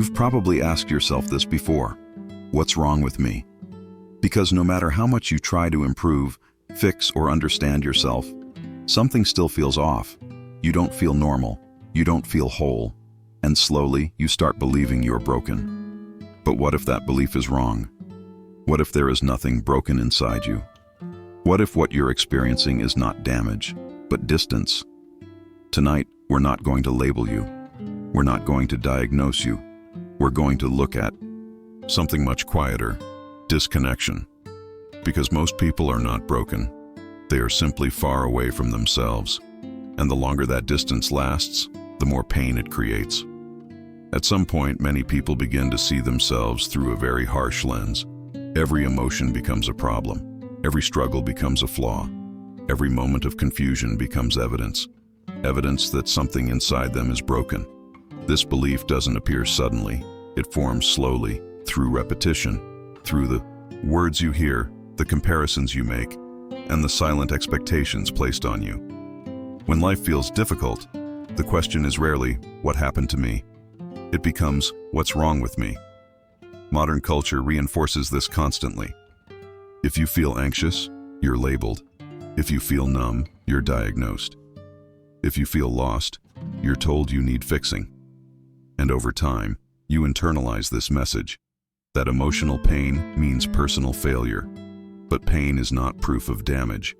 You've probably asked yourself this before. What's wrong with me? Because no matter how much you try to improve, fix, or understand yourself, something still feels off. You don't feel normal. You don't feel whole. And slowly, you start believing you're broken. But what if that belief is wrong? What if there is nothing broken inside you? What if what you're experiencing is not damage, but distance? Tonight, we're not going to label you. We're not going to diagnose you. We're going to look at something much quieter: disconnection. Because most people are not broken. They are simply far away from themselves. And the longer that distance lasts, the more pain it creates. At some point, many people begin to see themselves through a very harsh lens. Every emotion becomes a problem. Every struggle becomes a flaw. Every moment of confusion becomes evidence. Evidence that something inside them is broken. This belief doesn't appear suddenly. It forms slowly, through repetition, through the words you hear, the comparisons you make, and the silent expectations placed on you. When life feels difficult, the question is rarely, "What happened to me?" It becomes, "What's wrong with me?" Modern culture reinforces this constantly. If you feel anxious, you're labeled. If you feel numb, you're diagnosed. If you feel lost, you're told you need fixing. And over time, you internalize this message that emotional pain means personal failure. But pain is not proof of damage.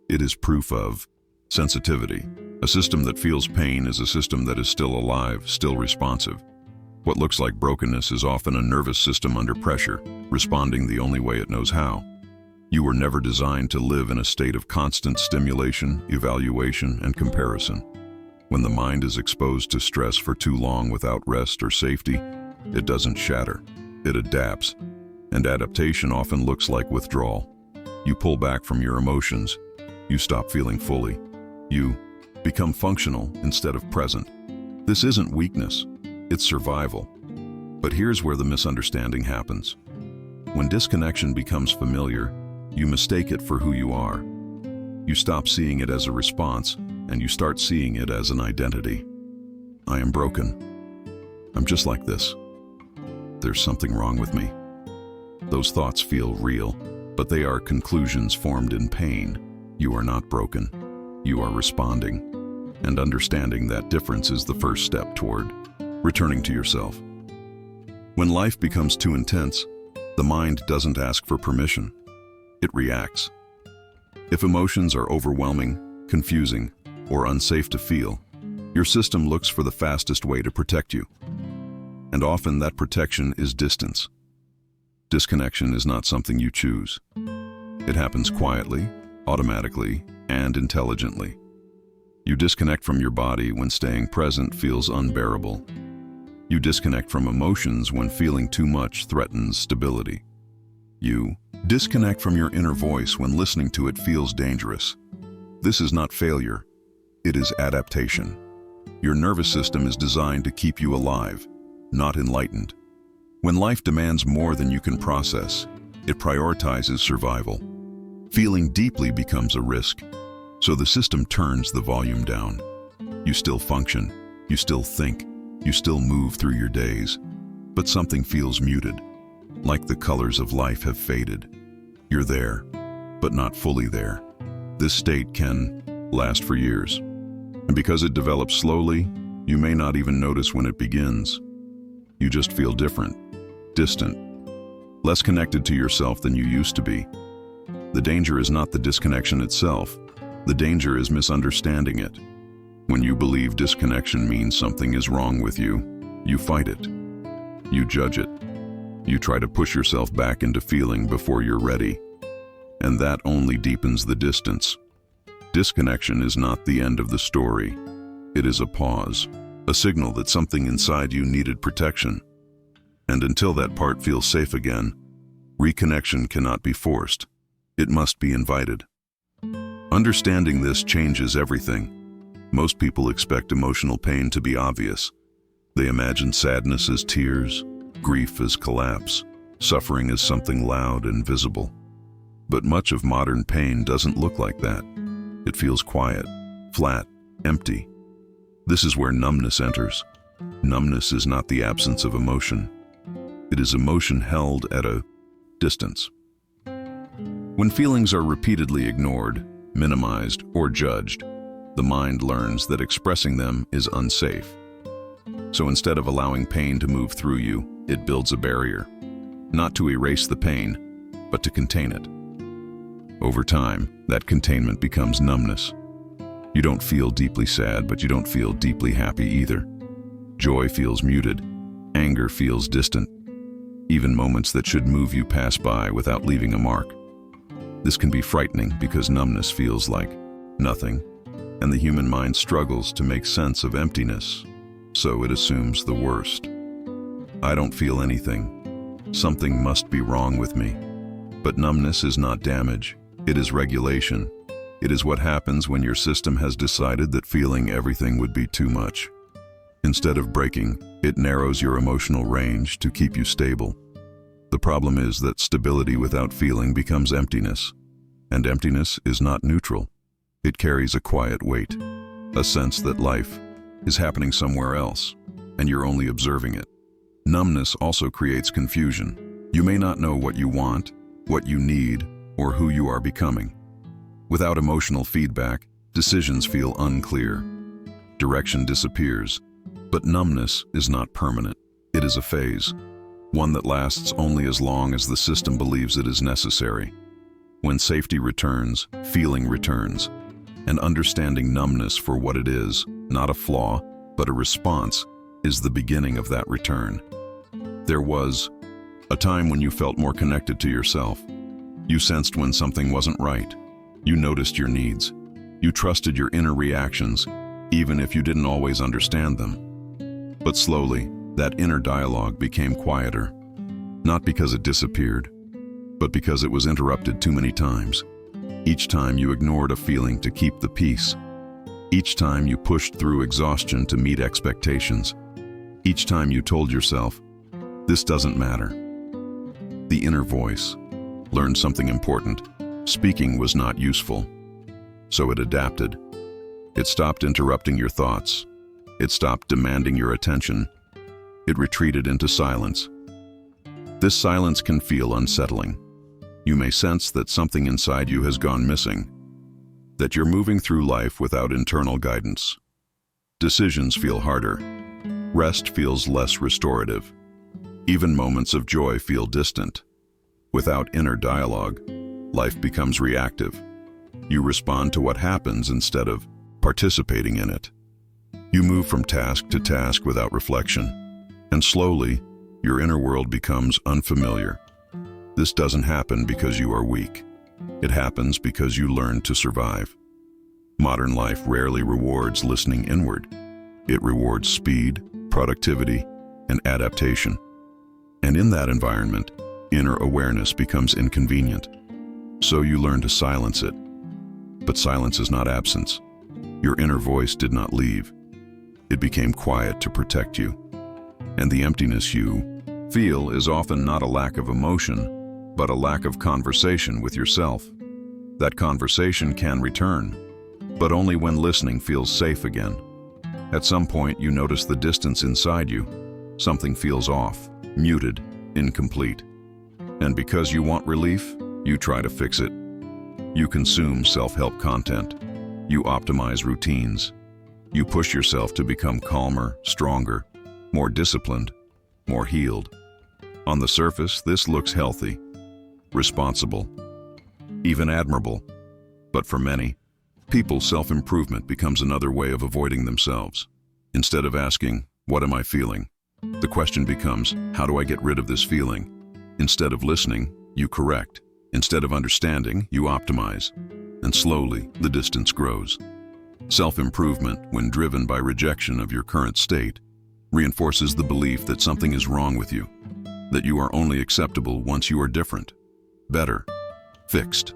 It is proof of sensitivity. A system that feels pain is a system that is still alive, still responsive. What looks like brokenness is often a nervous system under pressure, responding the only way it knows how. You were never designed to live in a state of constant stimulation, evaluation, and comparison. When the mind is exposed to stress for too long without rest or safety, it doesn't shatter, it adapts. And adaptation often looks like withdrawal. You pull back from your emotions. You stop feeling fully. You become functional instead of present. This isn't weakness, it's survival. But here's where the misunderstanding happens. When disconnection becomes familiar, you mistake it for who you are. You stop seeing it as a response, and you start seeing it as an identity. I am broken. I'm just like this. There's something wrong with me. Those thoughts feel real, but they are conclusions formed in pain. You are not broken. You are responding. And understanding that difference is the first step toward returning to yourself. When life becomes too intense, the mind doesn't ask for permission. It reacts. If emotions are overwhelming, confusing, or unsafe to feel, your system looks for the fastest way to protect you. And often that protection is distance. Disconnection is not something you choose. It happens quietly, automatically, and intelligently. You disconnect from your body when staying present feels unbearable. You disconnect from emotions when feeling too much threatens stability. You disconnect from your inner voice when listening to it feels dangerous. This is not failure. It is adaptation. Your nervous system is designed to keep you alive, not enlightened. When life demands more than you can process, it prioritizes survival. Feeling deeply becomes a risk, so the system turns the volume down. You still function, you still think, you still move through your days, but something feels muted, like the colors of life have faded. You're there, but not fully there. This state can last for years, and because it develops slowly, you may not even notice when it begins. You just feel different, distant, less connected to yourself than you used to be. The danger is not the disconnection itself. The danger is misunderstanding it. When you believe disconnection means something is wrong with you, you fight it. You judge it. You try to push yourself back into feeling before you're ready. And that only deepens the distance. Disconnection is not the end of the story. It is a pause, a signal that something inside you needed protection. And until that part feels safe again, reconnection cannot be forced. It must be invited. Understanding this changes everything. Most people expect emotional pain to be obvious. They imagine sadness as tears, grief as collapse, suffering as something loud and visible. But much of modern pain doesn't look like that. It feels quiet, flat, empty. This is where numbness enters. Numbness is not the absence of emotion. It is emotion held at a distance. When feelings are repeatedly ignored, minimized, or judged, the mind learns that expressing them is unsafe. So instead of allowing pain to move through you, it builds a barrier, not to erase the pain, but to contain it. Over time, that containment becomes numbness. You don't feel deeply sad, but you don't feel deeply happy either. Joy feels muted. Anger feels distant. Even moments that should move you pass by without leaving a mark. This can be frightening because numbness feels like nothing, and the human mind struggles to make sense of emptiness, so it assumes the worst. I don't feel anything. Something must be wrong with me. But numbness is not damage. It is regulation. It is what happens when your system has decided that feeling everything would be too much. Instead of breaking, it narrows your emotional range to keep you stable. The problem is that stability without feeling becomes emptiness, and emptiness is not neutral. It carries a quiet weight, a sense that life is happening somewhere else, and you're only observing it. Numbness also creates confusion. You may not know what you want, what you need, or who you are becoming. Without emotional feedback, decisions feel unclear. Direction disappears. But numbness is not permanent. It is a phase, one that lasts only as long as the system believes it is necessary. When safety returns, feeling returns, and understanding numbness for what it is, not a flaw, but a response, is the beginning of that return. There was a time when you felt more connected to yourself. You sensed when something wasn't right. You noticed your needs. You trusted your inner reactions, even if you didn't always understand them. But slowly, that inner dialogue became quieter, not because it disappeared, but because it was interrupted too many times. Each time you ignored a feeling to keep the peace. Each time you pushed through exhaustion to meet expectations. Each time you told yourself, this doesn't matter. The inner voice learned something important. Speaking was not useful, so it adapted. It stopped interrupting your thoughts. It stopped demanding your attention. It retreated into silence. This silence can feel unsettling. You may sense that something inside you has gone missing, that you're moving through life without internal guidance. Decisions feel harder. Rest feels less restorative. Even moments of joy feel distant. Without inner dialogue, life becomes reactive. You respond to what happens instead of participating in it. You move from task to task without reflection, and slowly, your inner world becomes unfamiliar. This doesn't happen because you are weak. It happens because you learn to survive. Modern life rarely rewards listening inward. It rewards speed, productivity, and adaptation. And in that environment, inner awareness becomes inconvenient. So you learn to silence it. But silence is not absence. Your inner voice did not leave. It became quiet to protect you. And the emptiness you feel is often not a lack of emotion, but a lack of conversation with yourself. That conversation can return, but only when listening feels safe again. At some point, you notice the distance inside you. Something feels off, muted, incomplete. And because you want relief, you try to fix it. You consume self-help content. You optimize routines. You push yourself to become calmer, stronger, more disciplined, more healed. On the surface, this looks healthy, responsible, even admirable. But for many people, self-improvement becomes another way of avoiding themselves. Instead of asking, "What am I feeling?" the question becomes, "How do I get rid of this feeling?" Instead of listening, you correct. Instead of understanding, you optimize. And slowly, the distance grows. Self-improvement, when driven by rejection of your current state, reinforces the belief that something is wrong with you, that you are only acceptable once you are different, better, fixed.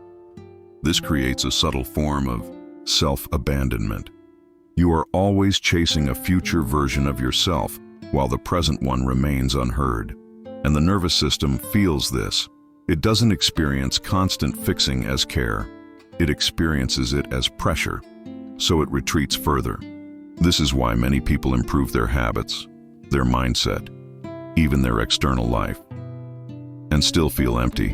This creates a subtle form of self-abandonment. You are always chasing a future version of yourself while the present one remains unheard. And the nervous system feels this. It doesn't experience constant fixing as care. It experiences it as pressure, so it retreats further. This is why many people improve their habits, their mindset, even their external life, and still feel empty,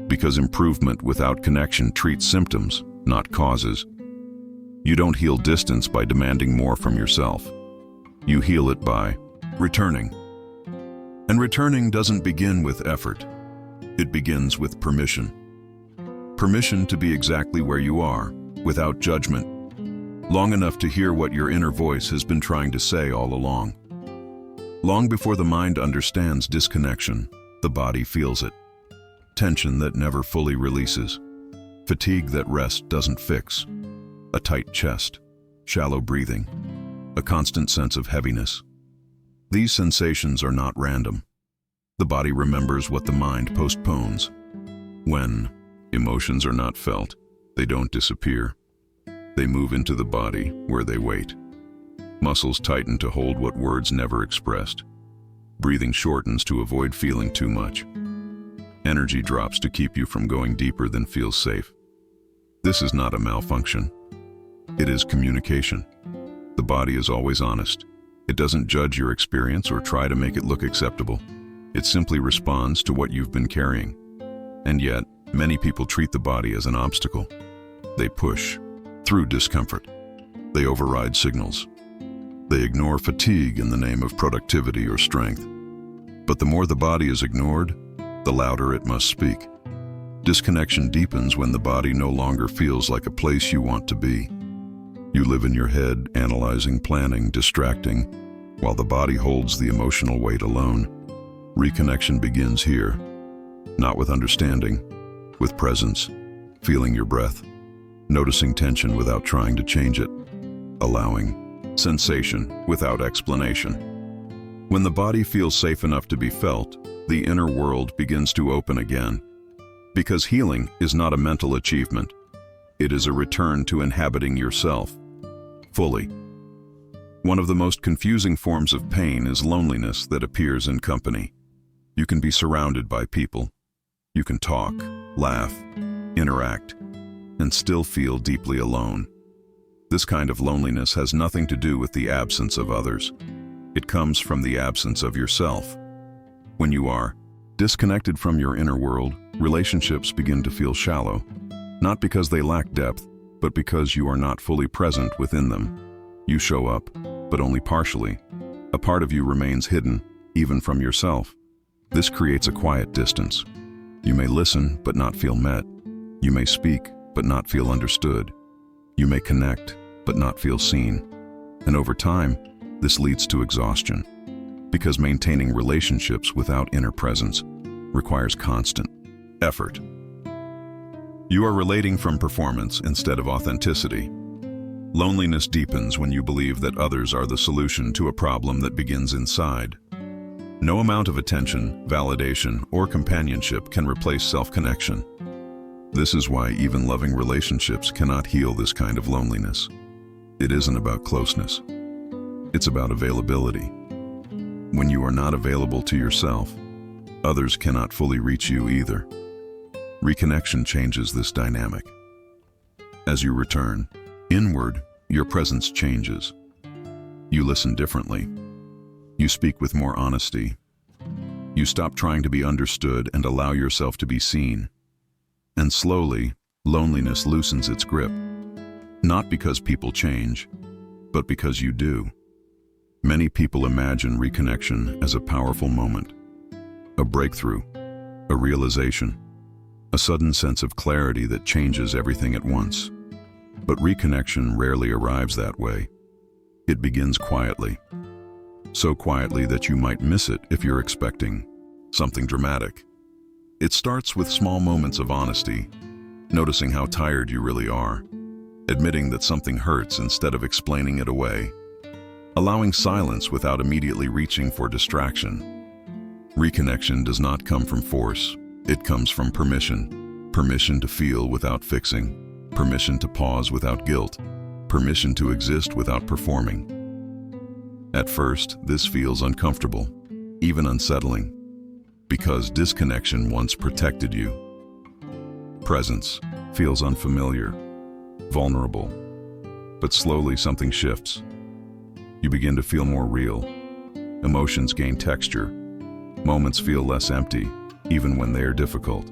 because improvement without connection treats symptoms, not causes. You don't heal distance by demanding more from yourself. You heal it by returning. And returning doesn't begin with effort. It begins with permission. Permission to be exactly where you are, without judgment, long enough to hear what your inner voice has been trying to say all along. Long before the mind understands disconnection, the body feels it. Tension that never fully releases. Fatigue that rest doesn't fix. A tight chest, shallow breathing, a constant sense of heaviness. These sensations are not random. The body remembers what the mind postpones. When emotions are not felt, they don't disappear. They move into the body, where they wait. Muscles tighten to hold what words never expressed. Breathing shortens to avoid feeling too much. Energy drops to keep you from going deeper than feels safe. This is not a malfunction. It is communication. The body is always honest. It doesn't judge your experience or try to make it look acceptable. It simply responds to what you've been carrying. And yet, many people treat the body as an obstacle. They push through discomfort. They override signals. They ignore fatigue in the name of productivity or strength. But the more the body is ignored, the louder it must speak. Disconnection deepens when the body no longer feels like a place you want to be. You live in your head, analyzing, planning, distracting, while the body holds the emotional weight alone. Reconnection begins here, not with understanding, with presence, feeling your breath, noticing tension without trying to change it, allowing sensation without explanation. When the body feels safe enough to be felt, the inner world begins to open again. Because healing is not a mental achievement. It is a return to inhabiting yourself fully. One of the most confusing forms of pain is loneliness that appears in company. You can be surrounded by people. You can talk, laugh, interact, and still feel deeply alone. This kind of loneliness has nothing to do with the absence of others. It comes from the absence of yourself. When you are disconnected from your inner world, relationships begin to feel shallow, not because they lack depth, but because you are not fully present within them. You show up, but only partially. A part of you remains hidden, even from yourself. This creates a quiet distance. You may listen, but not feel met. You may speak, but not feel understood. You may connect, but not feel seen. And over time, this leads to exhaustion, because maintaining relationships without inner presence requires constant effort. You are relating from performance instead of authenticity. Loneliness deepens when you believe that others are the solution to a problem that begins inside. No amount of attention, validation, or companionship can replace self-connection. This is why even loving relationships cannot heal this kind of loneliness. It isn't about closeness. It's about availability. When you are not available to yourself, others cannot fully reach you either. Reconnection changes this dynamic. As you return inward, your presence changes. You listen differently. You speak with more honesty. You stop trying to be understood and allow yourself to be seen. And slowly, loneliness loosens its grip. Not because people change, but because you do. Many people imagine reconnection as a powerful moment, a breakthrough, a realization, a sudden sense of clarity that changes everything at once. But reconnection rarely arrives that way. It begins quietly. So quietly that you might miss it if you're expecting something dramatic. It starts with small moments of honesty, noticing how tired you really are, admitting that something hurts instead of explaining it away, allowing silence without immediately reaching for distraction. Reconnection does not come from force. It comes from permission. Permission to feel without fixing. Permission to pause without guilt. Permission to exist without performing. At first, this feels uncomfortable, even unsettling, because disconnection once protected you. Presence feels unfamiliar, vulnerable, but slowly something shifts. You begin to feel more real. Emotions gain texture. Moments feel less empty, even when they are difficult.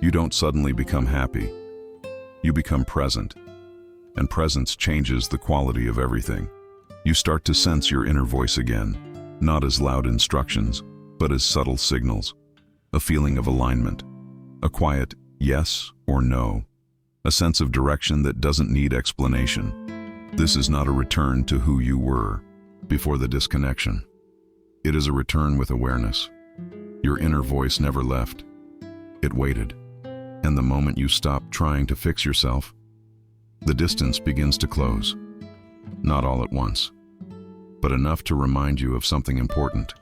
You don't suddenly become happy. You become present. And presence changes the quality of everything. You start to sense your inner voice again, not as loud instructions, but as subtle signals. A feeling of alignment. A quiet yes or no. A sense of direction that doesn't need explanation. This is not a return to who you were before the disconnection. It is a return with awareness. Your inner voice never left. It waited. And the moment you stop trying to fix yourself, the distance begins to close. Not all at once, but enough to remind you of something important.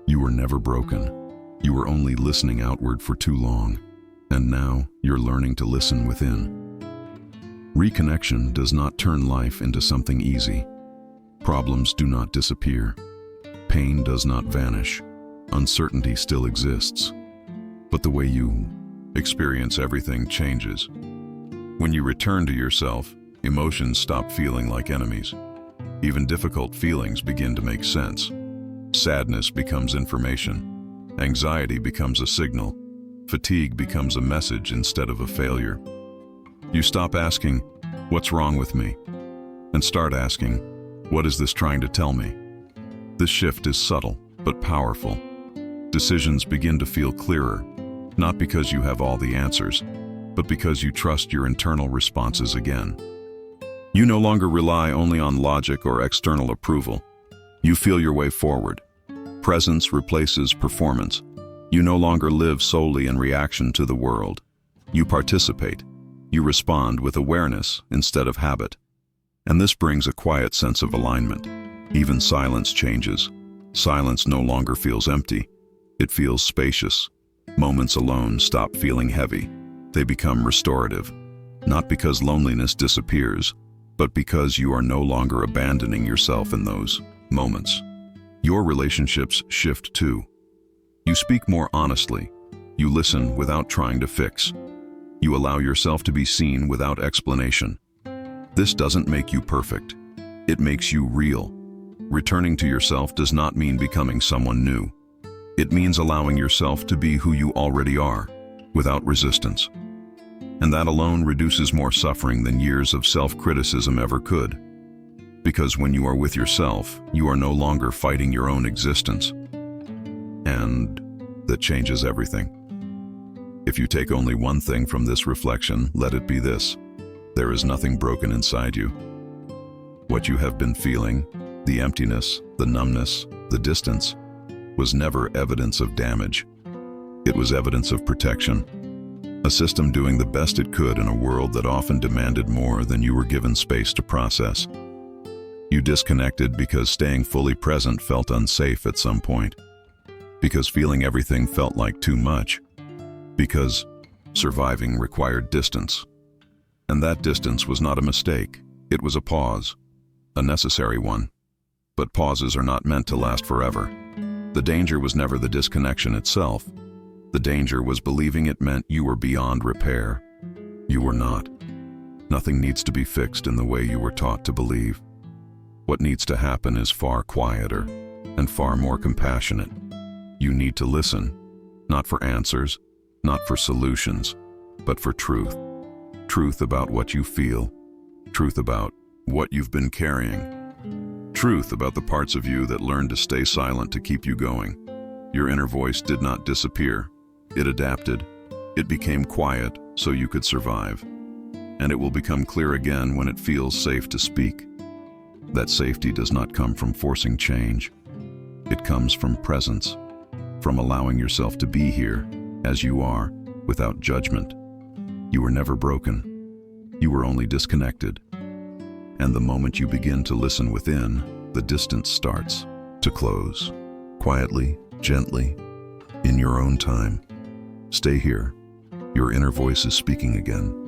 You were never broken. You were only listening outward for too long. And now you're learning to listen within. Reconnection does not turn life into something easy. Problems do not disappear. Pain does not vanish. Uncertainty still exists. But the way you experience everything changes. When you return to yourself, emotions stop feeling like enemies. Even difficult feelings begin to make sense. Sadness becomes information. Anxiety becomes a signal. Fatigue becomes a message instead of a failure. You stop asking, "What's wrong with me?" and start asking, "What is this trying to tell me?" This shift is subtle, but powerful. Decisions begin to feel clearer, not because you have all the answers, but because you trust your internal responses again. You no longer rely only on logic or external approval. You feel your way forward. Presence replaces performance. You no longer live solely in reaction to the world. You participate. You respond with awareness instead of habit. And this brings a quiet sense of alignment. Even silence changes. Silence no longer feels empty. It feels spacious. Moments alone stop feeling heavy. They become restorative. Not because loneliness disappears, but because you are no longer abandoning yourself in those moments. Your relationships shift too. You speak more honestly. You listen without trying to fix. You allow yourself to be seen without explanation. This doesn't make you perfect. It makes you real. Returning to yourself does not mean becoming someone new. It means allowing yourself to be who you already are, without resistance. And that alone reduces more suffering than years of self-criticism ever could. Because when you are with yourself, you are no longer fighting your own existence. And that changes everything. If you take only one thing from this reflection, let it be this: there is nothing broken inside you. What you have been feeling, the emptiness, the numbness, the distance, was never evidence of damage. It was evidence of protection. A system doing the best it could in a world that often demanded more than you were given space to process. You disconnected because staying fully present felt unsafe at some point. Because feeling everything felt like too much. Because surviving required distance. And that distance was not a mistake. It was a pause. A necessary one. But pauses are not meant to last forever. The danger was never the disconnection itself. The danger was believing it meant you were beyond repair. You were not. Nothing needs to be fixed in the way you were taught to believe. What needs to happen is far quieter and far more compassionate. You need to listen, not for answers, not for solutions, but for truth. Truth about what you feel. Truth about what you've been carrying. Truth about the parts of you that learned to stay silent to keep you going. Your inner voice did not disappear. It adapted. It became quiet so you could survive. And it will become clear again when it feels safe to speak. That safety does not come from forcing change. It comes from presence, from allowing yourself to be here as you are, without judgment. You were never broken. You were only disconnected. And the moment you begin to listen within, the distance starts to close. Quietly, gently, in your own time. Stay here. Your inner voice is speaking again.